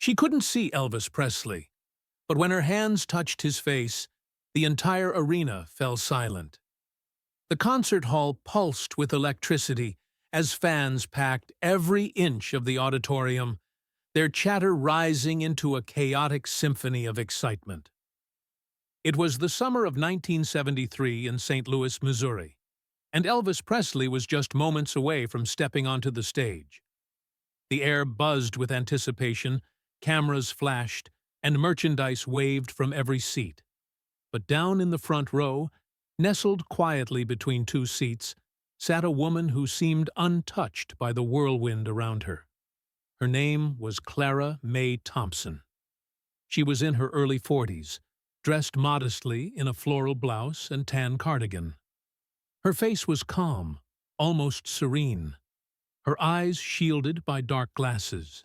She couldn't see Elvis Presley, but when her hands touched his face, the entire arena fell silent. The concert hall pulsed with electricity as fans packed every inch of the auditorium, their chatter rising into a chaotic symphony of excitement. It was the summer of 1973 in St. Louis, Missouri, and Elvis Presley was just moments away from stepping onto the stage. The air buzzed with anticipation, cameras flashed, and merchandise waved from every seat. But down in the front row, nestled quietly between two seats, sat a woman who seemed untouched by the whirlwind around her. Her name was Clara Mae Thompson. She was in her early 40s, dressed modestly in a floral blouse and tan cardigan. Her face was calm, almost serene, her eyes shielded by dark glasses.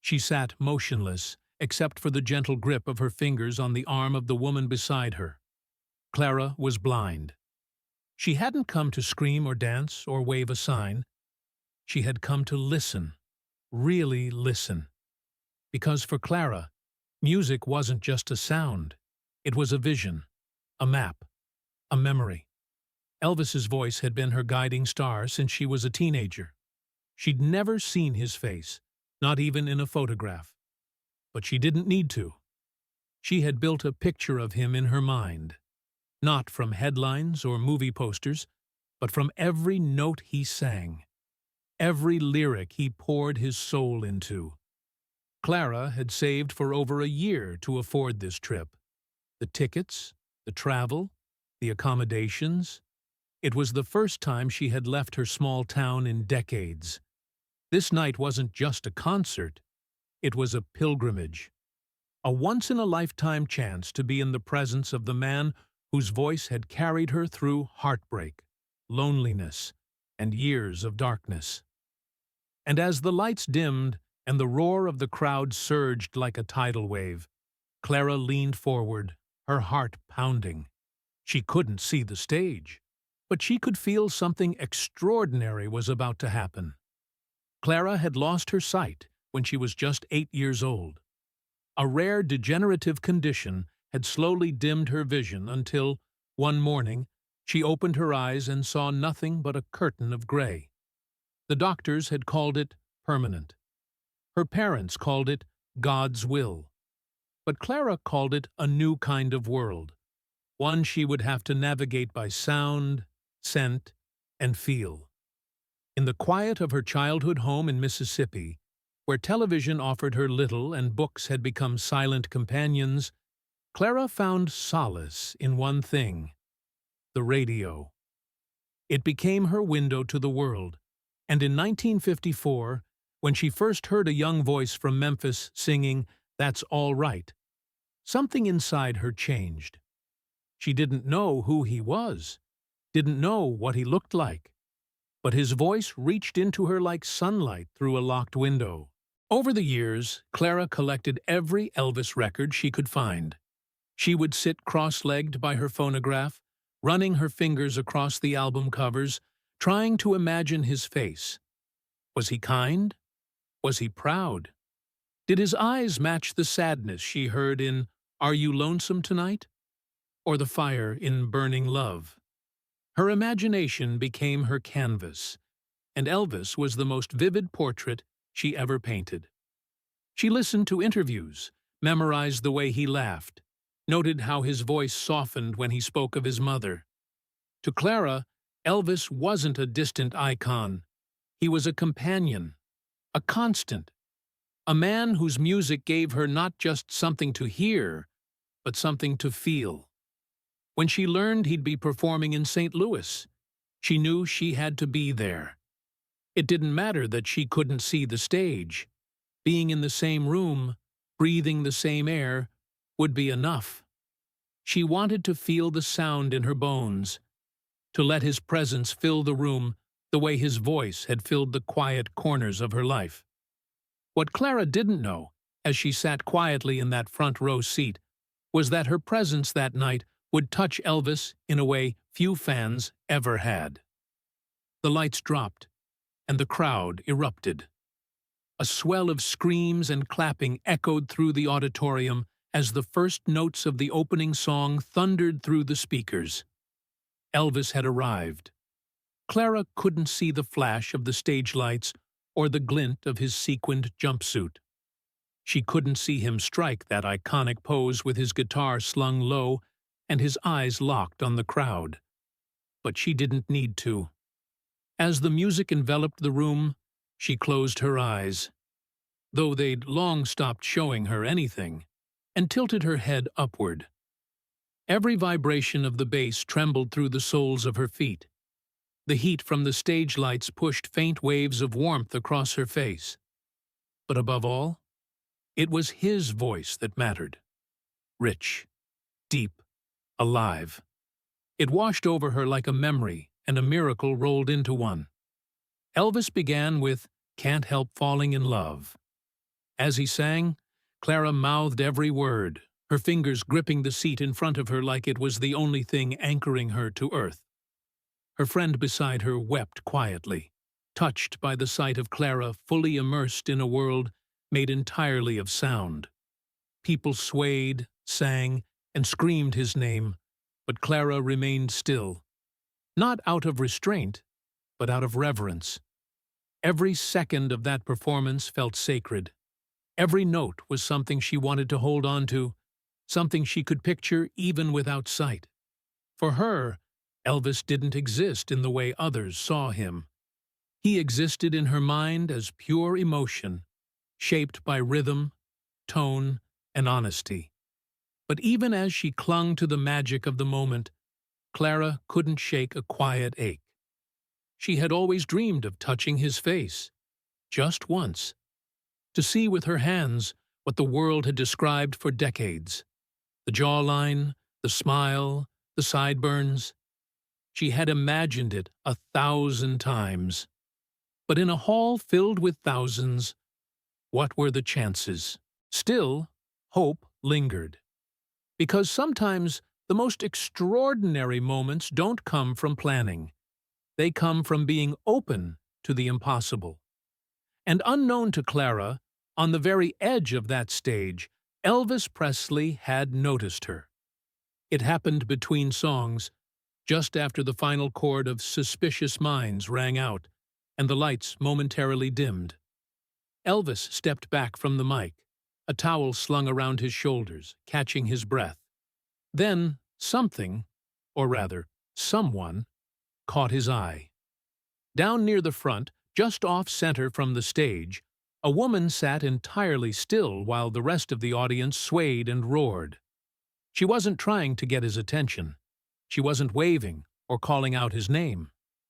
She sat motionless, except for the gentle grip of her fingers on the arm of the woman beside her. Clara was blind. She hadn't come to scream or dance or wave a sign. She had come to listen, really listen. Because for Clara, music wasn't just a sound. It was a vision, a map, a memory. Elvis's voice had been her guiding star since she was a teenager. She'd never seen his face, not even in a photograph. But she didn't need to. She had built a picture of him in her mind, not from headlines or movie posters, but from every note he sang, every lyric he poured his soul into. Clara had saved for over a year to afford this trip. The tickets, the travel, the accommodations. It was the first time she had left her small town in decades. This night wasn't just a concert. It was a pilgrimage, a once-in-a-lifetime chance to be in the presence of the man whose voice had carried her through heartbreak, loneliness, and years of darkness. And as the lights dimmed and the roar of the crowd surged like a tidal wave, Clara leaned forward, her heart pounding. She couldn't see the stage, but she could feel something extraordinary was about to happen. Clara had lost her sight when she was just 8 years old. A rare degenerative condition had slowly dimmed her vision until, one morning, she opened her eyes and saw nothing but a curtain of gray. The doctors had called it permanent. Her parents called it God's will. But Clara called it a new kind of world, one she would have to navigate by sound, scent, and feel. In the quiet of her childhood home in Mississippi, where television offered her little and books had become silent companions, Clara found solace in one thing: the radio. It became her window to the world, and in 1954, when she first heard a young voice from Memphis singing "That's All Right," something inside her changed. She didn't know who he was, didn't know what he looked like, but his voice reached into her like sunlight through a locked window. Over the years, Clara collected every Elvis record she could find. She would sit cross-legged by her phonograph, running her fingers across the album covers, trying to imagine his face. Was he kind? Was he proud? Did his eyes match the sadness she heard in "Are You Lonesome Tonight?" or the fire in "Burning Love"? Her imagination became her canvas, and Elvis was the most vivid portrait she ever painted. She listened to interviews, memorized the way he laughed, noted how his voice softened when he spoke of his mother. To Clara, Elvis wasn't a distant icon. He was a companion, a constant, a man whose music gave her not just something to hear, but something to feel. When she learned he'd be performing in St. Louis, she knew she had to be there. It didn't matter that she couldn't see the stage. Being in the same room, breathing the same air, would be enough. She wanted to feel the sound in her bones, to let his presence fill the room the way his voice had filled the quiet corners of her life. What Clara didn't know, as she sat quietly in that front row seat, was that her presence that night would touch Elvis in a way few fans ever had. The lights dropped, and the crowd erupted. A swell of screams and clapping echoed through the auditorium as the first notes of the opening song thundered through the speakers. Elvis had arrived. Clara couldn't see the flash of the stage lights or the glint of his sequined jumpsuit. She couldn't see him strike that iconic pose with his guitar slung low and his eyes locked on the crowd. But she didn't need to. As the music enveloped the room, she closed her eyes, though they'd long stopped showing her anything, and tilted her head upward. Every vibration of the bass trembled through the soles of her feet. The heat from the stage lights pushed faint waves of warmth across her face. But above all, it was his voice that mattered. Rich, deep, alive. It washed over her like a memory, and a miracle rolled into one. Elvis began with "Can't Help Falling in Love." As he sang, Clara mouthed every word, her fingers gripping the seat in front of her like it was the only thing anchoring her to earth. Her friend beside her wept quietly, touched by the sight of Clara fully immersed in a world made entirely of sound. People swayed, sang, and screamed his name, but Clara remained still, not out of restraint, but out of reverence. Every second of that performance felt sacred. Every note was something she wanted to hold on to, something she could picture even without sight. For her, Elvis didn't exist in the way others saw him. He existed in her mind as pure emotion, shaped by rhythm, tone, and honesty. But even as she clung to the magic of the moment, Clara couldn't shake a quiet ache. She had always dreamed of touching his face, just once, to see with her hands what the world had described for decades. The jawline, the smile, the sideburns. She had imagined it 1,000 times. But in a hall filled with thousands, what were the chances? Still, hope lingered. Because sometimes the most extraordinary moments don't come from planning. They come from being open to the impossible. And unknown to Clara, on the very edge of that stage, Elvis Presley had noticed her. It happened between songs, just after the final chord of "Suspicious Minds" rang out, and the lights momentarily dimmed. Elvis stepped back from the mic, a towel slung around his shoulders, catching his breath. Then something, or rather, someone, caught his eye. Down near the front, just off-center from the stage, a woman sat entirely still while the rest of the audience swayed and roared. She wasn't trying to get his attention. She wasn't waving or calling out his name.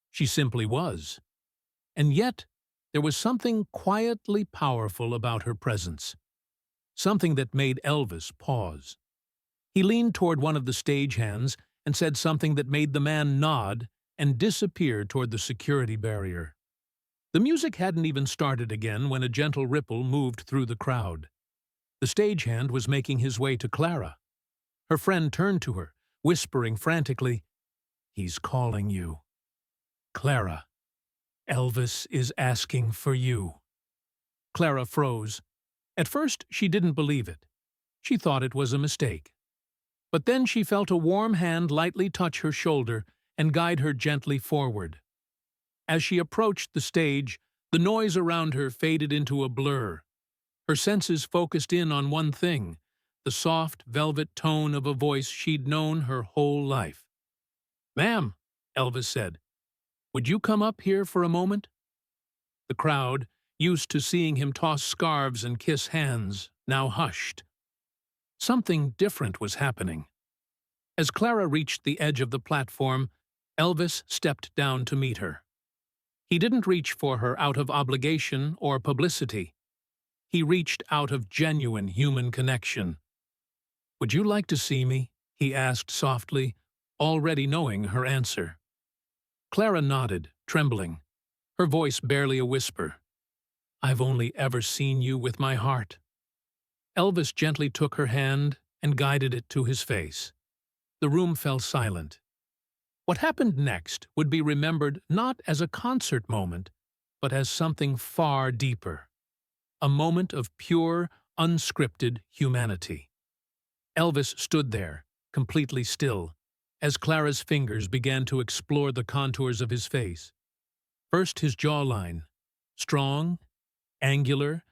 She simply was. And yet, there was something quietly powerful about her presence. Something that made Elvis pause. He leaned toward one of the stagehands and said something that made the man nod and disappear toward the security barrier. The music hadn't even started again when a gentle ripple moved through the crowd. The stagehand was making his way to Clara. Her friend turned to her, whispering frantically, "He's calling you. Clara, Elvis is asking for you." Clara froze. At first, she didn't believe it. She thought it was a mistake. But then she felt a warm hand lightly touch her shoulder and guide her gently forward. As she approached the stage, the noise around her faded into a blur. Her senses focused in on one thing, the soft, velvet tone of a voice she'd known her whole life. "Ma'am," Elvis said, "would you come up here for a moment?" The crowd, used to seeing him toss scarves and kiss hands, now hushed. Something different was happening. As Clara reached the edge of the platform, Elvis stepped down to meet her. He didn't reach for her out of obligation or publicity. He reached out of genuine human connection. "Would you like to see me?" he asked softly, already knowing her answer. Clara nodded, trembling, her voice barely a whisper. "I've only ever seen you with my heart." Elvis gently took her hand and guided it to his face. The room fell silent. What happened next would be remembered not as a concert moment, but as something far deeper. a moment of pure, unscripted humanity. Elvis stood there, completely still, as Clara's fingers began to explore the contours of his face. First his jawline, strong, angular,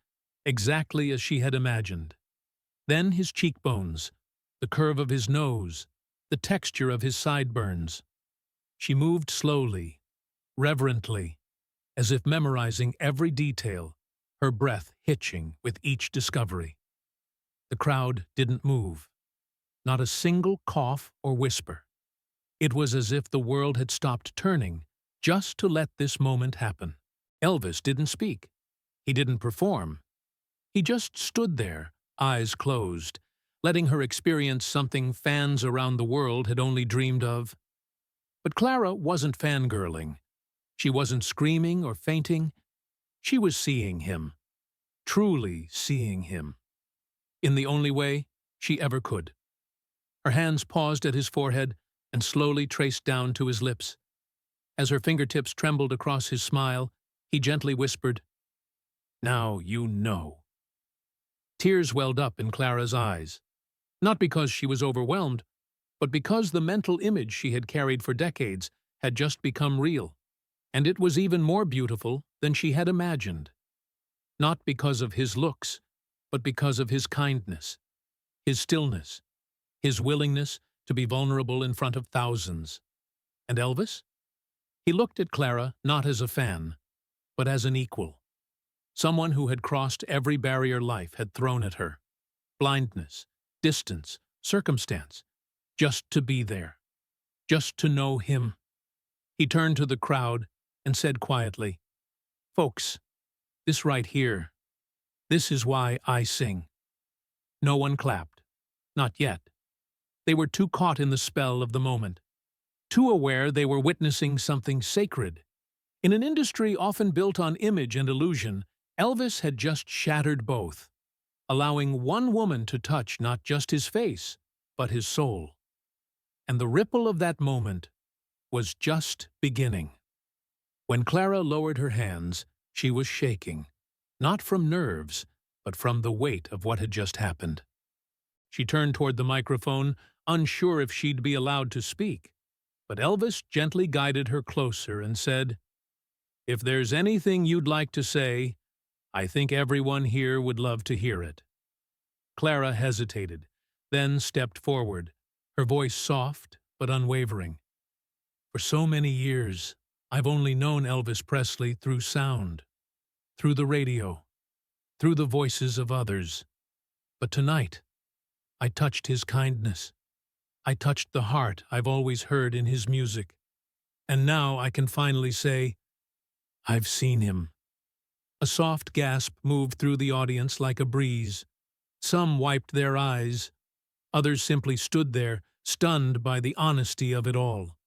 exactly as she had imagined. Then his cheekbones, the curve of his nose, the texture of his sideburns. She moved slowly, reverently, as if memorizing every detail, her breath hitching with each discovery. The crowd didn't move, not a single cough or whisper. It was as if the world had stopped turning just to let this moment happen. Elvis didn't speak. He didn't perform. He just stood there, eyes closed, letting her experience something fans around the world had only dreamed of. But Clara wasn't fangirling. She wasn't screaming or fainting. She was seeing him, truly seeing him, in the only way she ever could. Her hands paused at his forehead and slowly traced down to his lips. As her fingertips trembled across his smile, he gently whispered, "Now you know." Tears welled up in Clara's eyes, not because she was overwhelmed, but because the mental image she had carried for decades had just become real, and it was even more beautiful than she had imagined. Not because of his looks, but because of his kindness, his stillness, his willingness to be vulnerable in front of thousands. And Elvis? He looked at Clara not as a fan, but as an equal. Someone who had crossed every barrier life had thrown at her. Blindness, distance, circumstance. Just to be there. Just to know him. He turned to the crowd and said quietly, "Folks, this right here, this is why I sing." No one clapped. Not yet. They were too caught in the spell of the moment. Too aware they were witnessing something sacred. In an industry often built on image and illusion, Elvis had just shattered both, allowing one woman to touch not just his face, but his soul. And the ripple of that moment was just beginning. When Clara lowered her hands, she was shaking, not from nerves, but from the weight of what had just happened. She turned toward the microphone, unsure if she'd be allowed to speak, but Elvis gently guided her closer and said, "If there's anything you'd like to say, I think everyone here would love to hear it." Clara hesitated, then stepped forward, her voice soft but unwavering. "For so many years, I've only known Elvis Presley through sound, through the radio, through the voices of others. But tonight, I touched his kindness. I touched the heart I've always heard in his music. And now I can finally say, I've seen him." A soft gasp moved through the audience like a breeze. Some wiped their eyes. Others simply stood there, stunned by the honesty of it all.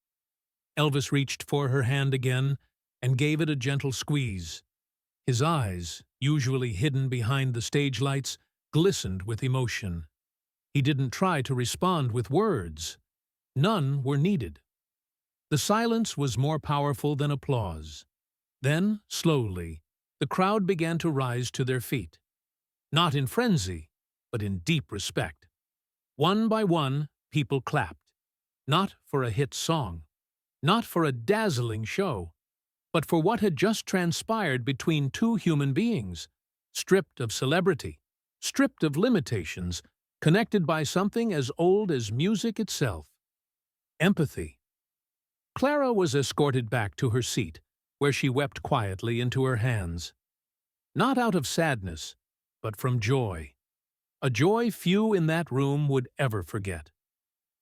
Elvis reached for her hand again and gave it a gentle squeeze. His eyes, usually hidden behind the stage lights, glistened with emotion. He didn't try to respond with words. None were needed. The silence was more powerful than applause. Then, slowly, the crowd began to rise to their feet. Not in frenzy, but in deep respect. One by one, people clapped. Not for a hit song, not for a dazzling show, but for what had just transpired between two human beings, stripped of celebrity, stripped of limitations, connected by something as old as music itself. Empathy. Clara was escorted back to her seat, where she wept quietly into her hands. Not out of sadness, but from joy. A joy few in that room would ever forget.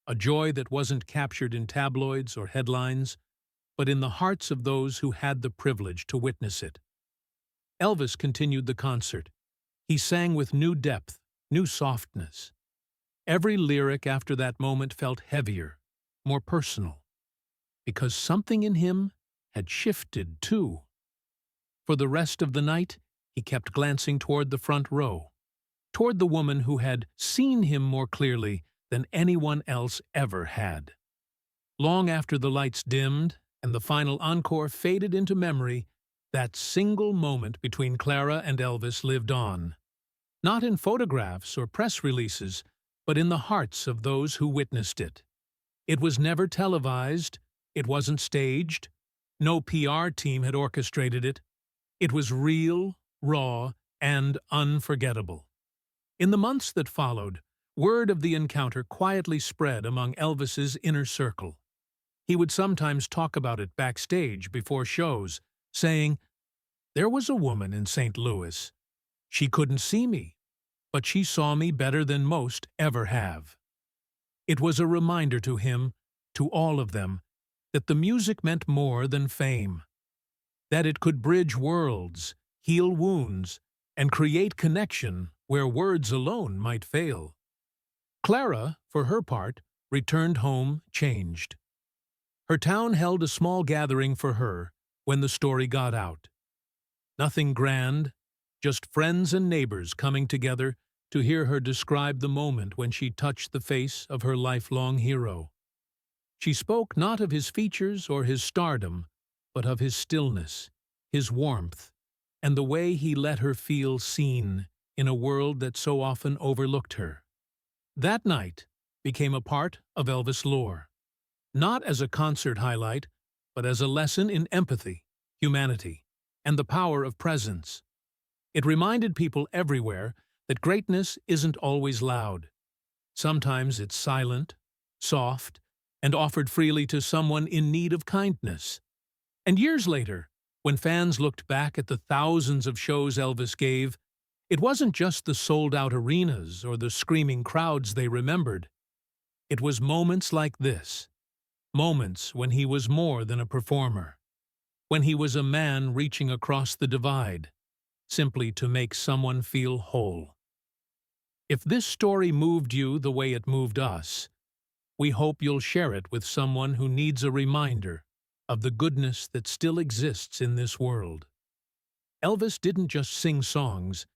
A joy that wasn't captured in tabloids or headlines, but in the hearts of those who had the privilege to witness it. Elvis continued the concert. He sang with new depth, new softness. Every lyric after that moment felt heavier, more personal, because something in him had shifted too. For the rest of the night, he kept glancing toward the front row, toward the woman who had seen him more clearly than anyone else ever had. Long after the lights dimmed and the final encore faded into memory, That single moment between Clara and Elvis lived on, not in photographs or press releases, but in the hearts of those who witnessed it. It was never televised, it wasn't staged, no PR team had orchestrated it. It was real, raw, and unforgettable. In the months that followed, word of the encounter quietly spread among Elvis's inner circle. He would sometimes talk about it backstage before shows, saying, "There was a woman in St. Louis. She couldn't see me, but she saw me better than most ever have." It was a reminder to him, to all of them, that the music meant more than fame, that it could bridge worlds, heal wounds, and create connection where words alone might fail. Clara, for her part, returned home changed. Her town held a small gathering for her when the story got out. Nothing grand, just friends and neighbors coming together to hear her describe the moment when she touched the face of her lifelong hero. She spoke not of his features or his stardom, but of his stillness, his warmth, and the way he let her feel seen in a world that so often overlooked her. That night became a part of Elvis lore, not as a concert highlight, but as a lesson in empathy, humanity, and the power of presence. It reminded people everywhere that greatness isn't always loud. Sometimes it's silent, soft, and offered freely to someone in need of kindness. And years later, when fans looked back at the thousands of shows Elvis gave, it wasn't just the sold-out arenas or the screaming crowds they remembered. It was moments like this, moments when he was more than a performer, when he was a man reaching across the divide, simply to make someone feel whole. If this story moved you the way it moved us, we hope you'll share it with someone who needs a reminder of the goodness that still exists in this world. Elvis didn't just sing songs,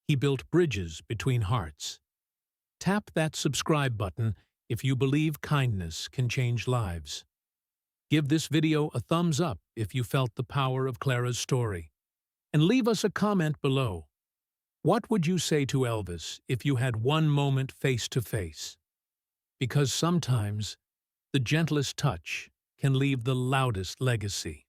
he built bridges between hearts. Tap that subscribe button if you believe kindness can change lives. Give this video a thumbs up if you felt the power of Clara's story. And leave us a comment below. What would you say to Elvis if you had one moment face to face? Because sometimes the gentlest touch can leave the loudest legacy.